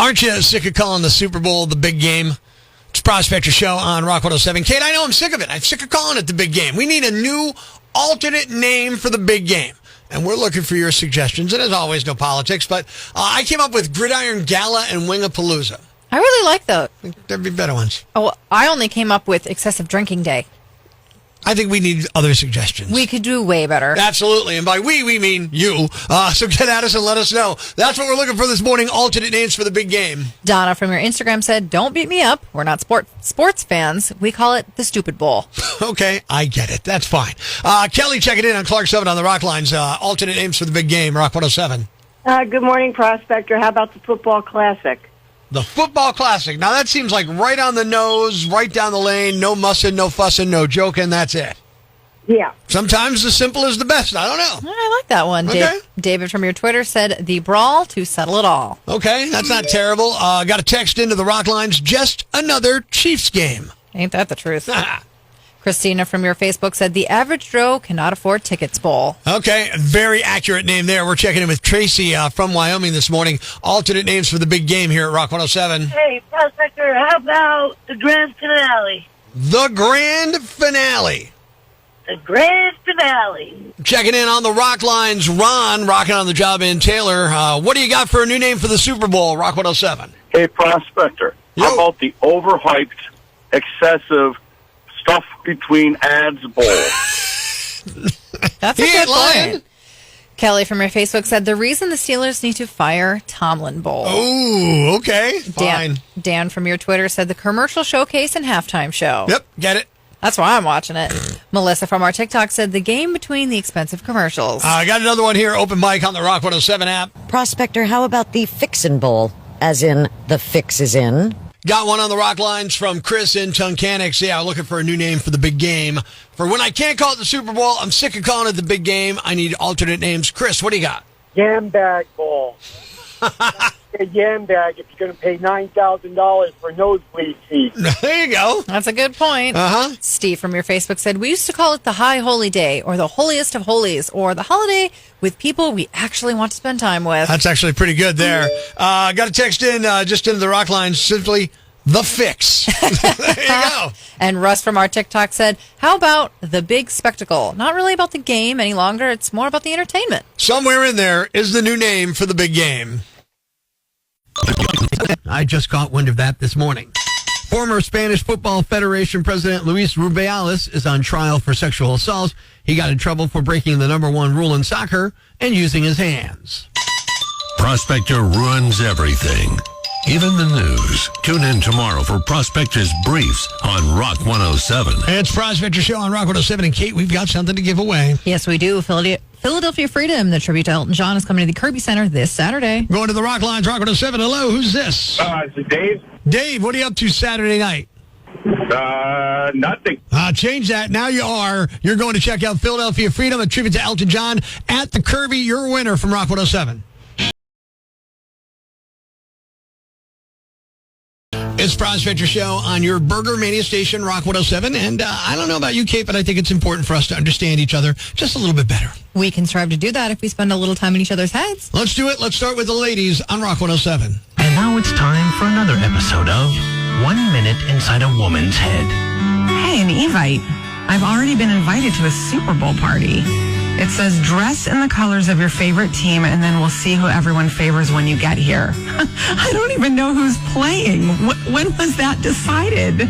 Aren't you sick of calling the Super Bowl the big game? It's Prospector Show on Rock 107. Kate, I know I'm sick of it. I'm sick of calling it the big game. We need a new alternate name for the big game. And we're looking for your suggestions. And as always, no politics. But I came up with Gridiron Gala and Wingapalooza. I really like those. I think there'd be better ones. Oh, I only came up with Excessive Drinking Day. I think we need other suggestions. We could do way better. Absolutely. And by we mean you. So get at us and let us know. That's what we're looking for this morning. Alternate names for the big game. Donna from your Instagram said, don't beat me up. We're not sports fans. We call it the Stupid Bowl. Okay, I get it. That's fine. Kelly checking in on Clark 7 on the Rock Lines. Alternate names for the big game. Rock 107. Good morning, Prospector. How about the Football Classic? The Football Classic. Now, that seems like right on the nose, right down the lane. No mussing, no fussing, no joking. That's it. Yeah. Sometimes the simple is the best. I don't know. I like that one. Okay. David from your Twitter said, the brawl to settle it all. Okay, that's not terrible. Got a text into the Rock Lines. Just another Chiefs game. Ain't that the truth? Christina from your Facebook said, the average Joe cannot afford tickets bowl. Okay, very accurate name there. We're checking in with Tracy from Wyoming this morning. Alternate names for the big game here at Rock 107. Hey, Prospector, how about the Grand Finale? The Grand Finale. The Grand Finale. Checking in on the Rock Lines. Ron, rocking on the job in Taylor. What do you got for a new name for the Super Bowl, Rock 107? Hey, Prospector, how about the overhyped, excessive stuff between ads bowl? That's a good point. Kelly from your Facebook said, the reason the Steelers need to fire Tomlin Bowl. Oh, okay. Fine. Dan from your Twitter said, the commercial showcase and halftime show. Yep, get it. That's why I'm watching it. Melissa from our TikTok said, the game between the expensive commercials. I got another one here, open mic on the Rock 107 app. Prospector, how about the Fixin' Bowl? As in, the fix is in. Got one on the Rock Lines from Chris in Tunkhannock. Yeah, looking for a new name for the big game. For when I can't call it the Super Bowl, I'm sick of calling it the big game. I need alternate names. Chris, what do you got? Yam bag bowl. A yam bag if you're going to pay $9,000 for nosebleed seats. There you go. That's a good point. Uh-huh. Steve from your Facebook said, we used to call it the High Holy Day or the Holiest of Holies or the holiday with people we actually want to spend time with. That's actually pretty good there. Got a text in just into the Rock Lines, simply the fix. There you go. And Russ from our TikTok said, how about the big spectacle? Not really about the game any longer. It's more about the entertainment. Somewhere in there is the new name for the big game. I just caught wind of that this morning. Former Spanish Football Federation President Luis Rubiales is on trial for sexual assault. He got in trouble for breaking the #1 rule in soccer and using his hands. Prospector ruins everything, even the news. Tune in tomorrow for Prospector's Briefs on Rock 107. It's Prospector Show on Rock 107. And Kate, we've got something to give away. Yes, we do. Philadelphia Freedom, the tribute to Elton John, is coming to the Kirby Center this Saturday. Going to the Rock Lines, Rock 107. Hello, who's this? Is it Dave? Dave, what are you up to Saturday night? Nothing. Change that. Now you are. You're going to check out Philadelphia Freedom, a tribute to Elton John at the Kirby. You're a winner from Rock 107. It's Prospector Show on your Burger Mania station, Rock 107. And I don't know about you, Kate, but I think it's important for us to understand each other just a little bit better. We can strive to do that if we spend a little time in each other's heads. Let's do it. Let's start with the ladies on Rock 107. And now it's time for another episode of 1 Minute Inside a Woman's Head. Hey, an Evite. I've already been invited to a Super Bowl party. It says dress in the colors of your favorite team and then we'll see who everyone favors when you get here. I don't even know who's playing. When was that decided?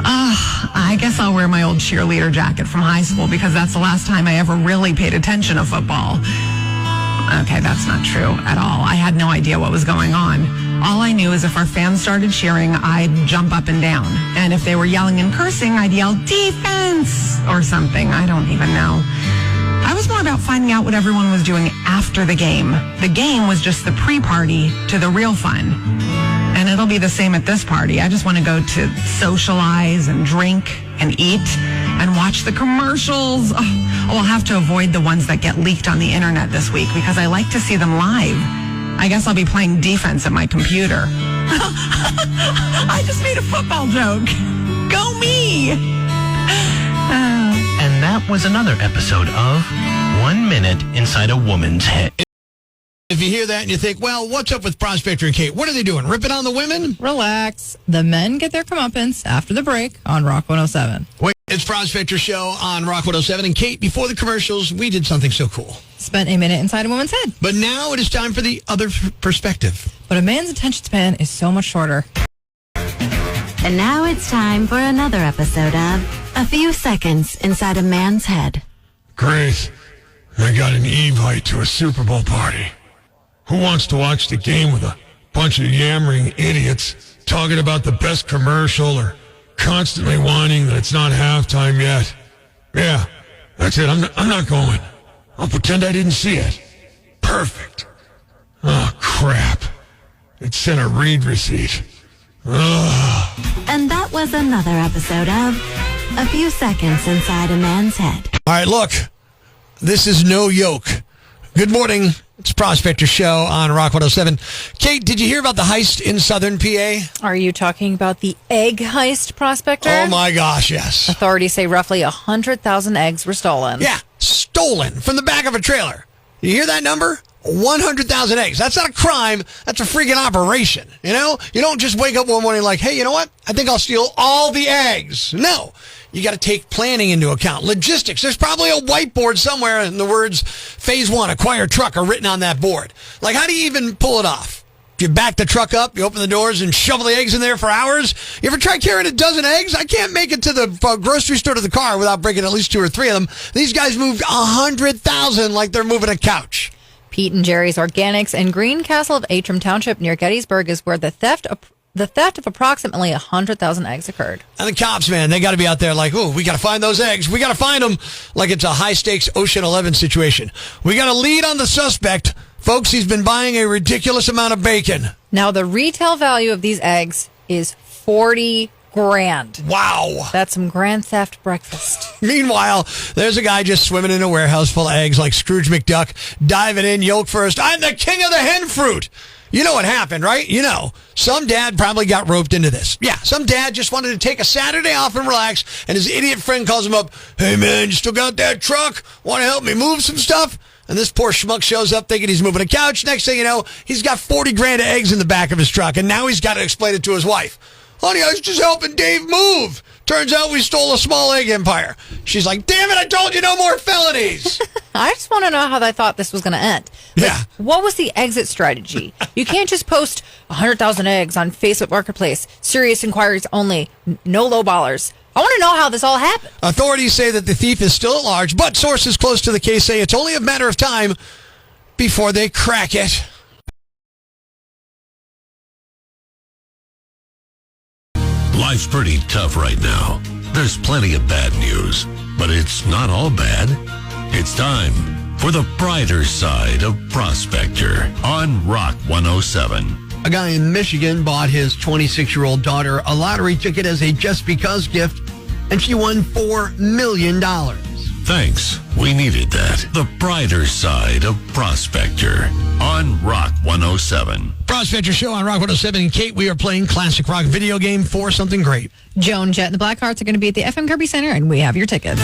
I guess I'll wear my old cheerleader jacket from high school because that's the last time I ever really paid attention to football. Okay, that's not true at all. I had no idea what was going on. All I knew is if our fans started cheering, I'd jump up and down. And if they were yelling and cursing, I'd yell, defense, or something. I don't even know. I was more about finding out what everyone was doing after the game. The game was just the pre-party to the real fun. And it'll be the same at this party. I just want to go to socialize and drink and eat and watch the commercials. I'll have to avoid the ones that get leaked on the internet this week because I like to see them live. I guess I'll be playing defense at my computer. I just made a football joke. Go me! And that was another episode of 1 Minute Inside a Woman's Head. If you hear that and you think, well, what's up with Prospector and Kate? What are they doing? Ripping on the women? Relax. The men get their comeuppance after the break on Rock 107. Wait, it's Prospector Show on Rock 107. And Kate, before the commercials, we did something so cool. Spent a minute inside a woman's head. But now it is time for the other perspective. But a man's attention span is so much shorter. And now it's time for another episode of A Few Seconds Inside a Man's Head. Grace, I got an invite to a Super Bowl party. Who wants to watch the game with a bunch of yammering idiots talking about the best commercial or constantly whining that it's not halftime yet? Yeah, that's it. I'm not going. I'll pretend I didn't see it. Perfect. Oh, crap. It sent a read receipt. Ugh. And that was another episode of A Few Seconds Inside a Man's Head. All right, look. This is no yoke. Good morning. It's Prospector Show on Rock 107. Kate, did you hear about the heist in southern PA? Are you talking about the egg heist, Prospector? Oh, my gosh, yes. Authorities say roughly 100,000 eggs were stolen. Yeah, stolen from the back of a trailer. You hear that number? 100,000 eggs. That's not a crime. That's a freaking operation. You know? You don't just wake up one morning like, hey, you know what? I think I'll steal all the eggs. No. You got to take planning into account. Logistics. There's probably a whiteboard somewhere and the words Phase 1, acquire truck are written on that board. Like, how do you even pull it off? You back the truck up, you open the doors and shovel the eggs in there for hours. You ever try carrying a dozen eggs? I can't make it to the grocery store to the car without breaking at least 2 or 3 of them. These guys moved 100,000 like they're moving a couch. Pete and Jerry's Organics in Greencastle of Atrim Township near Gettysburg is where the theft of approximately 100,000 eggs occurred. And the cops, man, they got to be out there like, oh, we got to find those eggs. We got to find them like it's a high-stakes Ocean 11 situation. We got to lead on the suspect. Folks, he's been buying a ridiculous amount of bacon. Now, the retail value of these eggs is $40,000. Wow. That's some grand theft breakfast. Meanwhile, there's a guy just swimming in a warehouse full of eggs like Scrooge McDuck, diving in yolk first. I'm the king of the hen fruit. You know what happened, right? You know, some dad probably got roped into this. Yeah, some dad just wanted to take a Saturday off and relax, and his idiot friend calls him up, hey, man, you still got that truck? Want to help me move some stuff? And this poor schmuck shows up thinking he's moving a couch. Next thing you know, he's got 40 grand of eggs in the back of his truck, and now he's got to explain it to his wife. Honey, I was just helping Dave move. Turns out we stole a small egg empire. She's like, damn it, I told you no more felonies. I just want to know how they thought this was going to end. Yeah. What was the exit strategy? You can't just post 100,000 eggs on Facebook Marketplace. Serious inquiries only. No lowballers. I want to know how this all happened. Authorities say that the thief is still at large, but sources close to the case say it's only a matter of time before they crack it. Life's pretty tough right now. There's plenty of bad news, but it's not all bad. It's time for the brighter side of Prospector on Rock 107. A guy in Michigan bought his 26-year-old daughter a lottery ticket as a just because gift, and she won $4 million. Thanks. We needed that. The brighter side of Prospector on Rock 107. Prospector Show on Rock 107. And Kate, we are playing classic rock video game for something great. Joan Jett and the Blackhearts are going to be at the FM Kirby Center, and we have your tickets.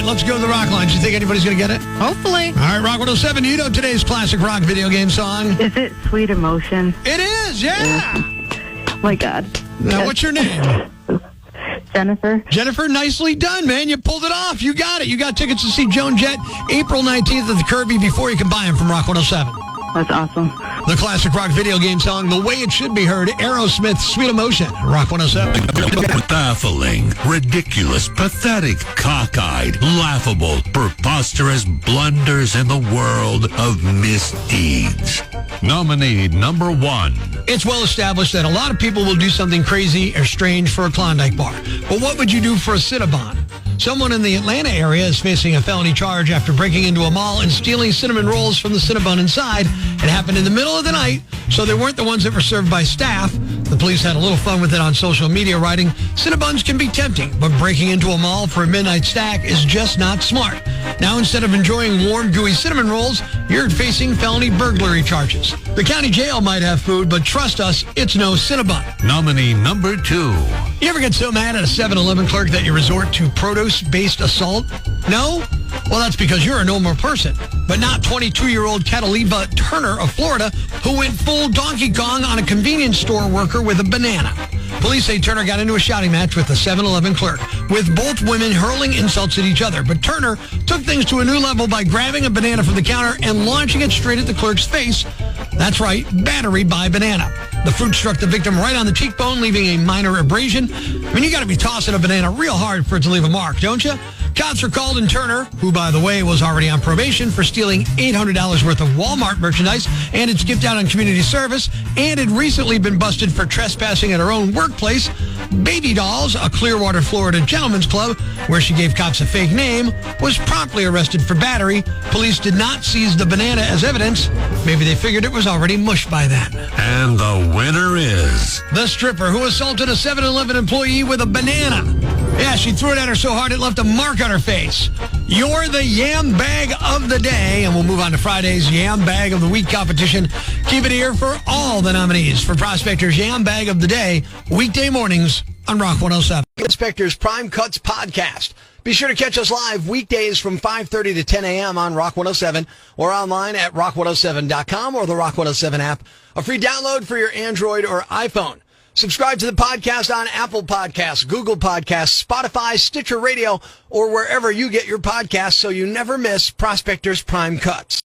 Let's go to the rock line. Do you think anybody's going to get it? Hopefully. All right, Rock 107. You know today's classic rock video game song? Is it Sweet Emotion? It is, yeah. Oh, my God. Now, what's your name? Jennifer. Jennifer, nicely done, man. You pulled it off. You got it. You got tickets to see Joan Jett April 19th at the Kirby before you can buy them from Rock 107. That's awesome. The classic rock video game song, The Way It Should Be Heard, Aerosmith, Sweet Emotion, Rock 107. Baffling, ridiculous, pathetic, cockeyed, laughable, preposterous blunders in the world of misdeeds. Nominee number 1. It's well established that a lot of people will do something crazy or strange for a Klondike bar. But what would you do for a Cinnabon? Someone in the Atlanta area is facing a felony charge after breaking into a mall and stealing cinnamon rolls from the Cinnabon inside. It happened in the middle of the night, so they weren't the ones that were served by staff. The police had a little fun with it on social media, writing, Cinnabons can be tempting, but breaking into a mall for a midnight snack is just not smart. Now, instead of enjoying warm, gooey cinnamon rolls, you're facing felony burglary charges. The county jail might have food, but trust us, it's no Cinnabon. Nominee number 2. You ever get so mad at a 7-Eleven clerk that you resort to produce-based assault? No? Well, that's because you're a normal person, but not 22-year-old Catalina Turner of Florida, who went full Donkey Kong on a convenience store worker with a banana. Police say Turner got into a shouting match with the 7-Eleven clerk, with both women hurling insults at each other. But Turner took things to a new level by grabbing a banana from the counter and launching it straight at the clerk's face. That's right, battery by banana. The fruit struck the victim right on the cheekbone, leaving a minor abrasion. I mean, you got to be tossing a banana real hard for it to leave a mark, don't you? Cops are called, and Turner, who, by the way, was already on probation for stealing $800 worth of Walmart merchandise and its gift out on community service, and had recently been busted for trespassing at her own workplace, Baby Dolls, a Clearwater, Florida gentleman's club, where she gave cops a fake name, was promptly arrested for battery. Police did not seize the banana as evidence. Maybe they figured it was already mushed by then. And the winner is the stripper who assaulted a 7-Eleven employee with a banana. Yeah, she threw it at her so hard it left a mark on her face. You're the Yam Bag of the Day, and we'll move on to Friday's Yam Bag of the Week competition. Keep it here for all the nominees for Prospector's Yam Bag of the Day, weekday mornings on Rock 107. Prospector's Prime Cuts podcast. Be sure to catch us live weekdays from 5:30 to 10 a.m. on Rock 107 or online at rock107.com or the Rock 107 app. A free download for your Android or iPhone. Subscribe to the podcast on Apple Podcasts, Google Podcasts, Spotify, Stitcher Radio, or wherever you get your podcasts so you never miss Prospector's Prime Cuts.